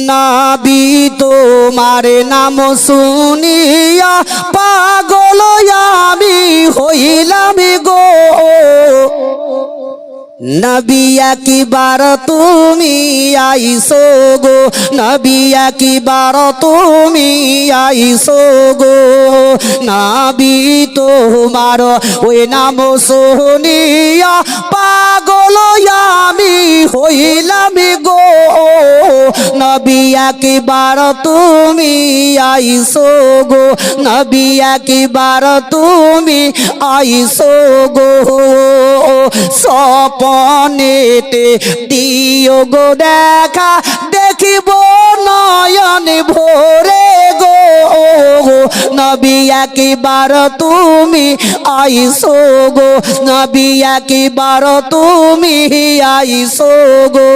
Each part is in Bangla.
নবী তোমার নাম শুনিয়া পাগল আমি হইলাম গো। নবী একবার তুমি আইসো গো, নবী একবার তুমি আইসো গো। নবী তোমার ওই নাম শুনিয়া পাগল আমি হইলাম গো। নবী একবার তুমি আইসো গো, নবী একবার তুমি আইসো গো। স্বপনেতে দিও গো দেখা, দেখিব নয়ন ভোরে গো। নবী একবার তুমি আইসো গো, নবী একবার তুমি আইসো গো।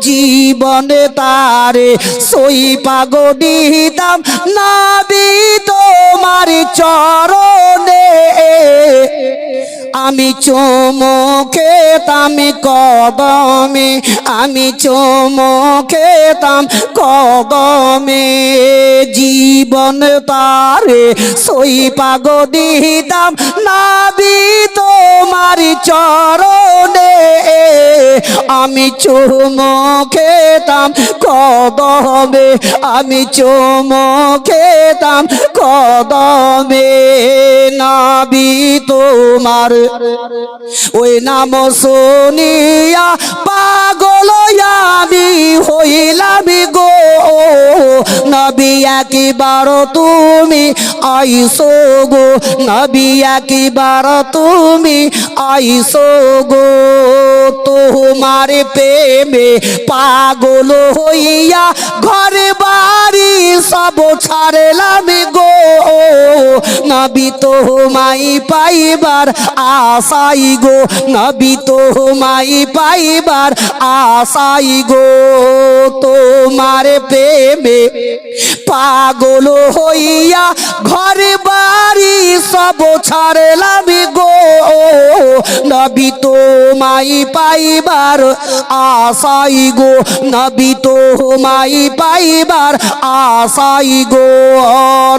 জীবনে তারে সই পাগো দিতাম নবী তোমার চরণে। আমি চুমো খেতাম কদমে, আমি চুমো খেতাম কদমে। জীবন তারে সই পাগো দিতাম নবী তোমার চরণে। আমি চুমো খেতাম কদমে, আমি চুমো খেতাম কদমে। নবী তোমার ওই নাম শুনিয়া পাগল আমি হইলাম গো। নবী একবার তুমি আইসো গো, নবী একবার তুমি আইসো গো। তোমার প্রেমে পাগল হইয়া ঘর বাড়ি সব ছাড়লাম গো। নবী তোমায় পাইবার আশাই গো, নবী তোমায় পাইবার আশাই গো। তোমার প্রেমে পাগল হইয়া ঘর বাড়ি সব ছাড়লাম গো। নবী তোমায় পাইবার আশাই গো, নবী তোমায় পাইবার আশাই গো।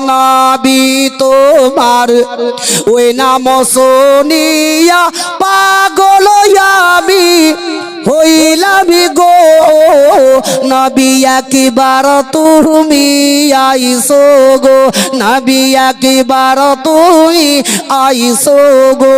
নবী তোমার ওই নাম শুনিয়া পাগল আমি হইলাম গো। নবী একবার তুমি আইসো গো, নবী একবার তুমি আইসো গো।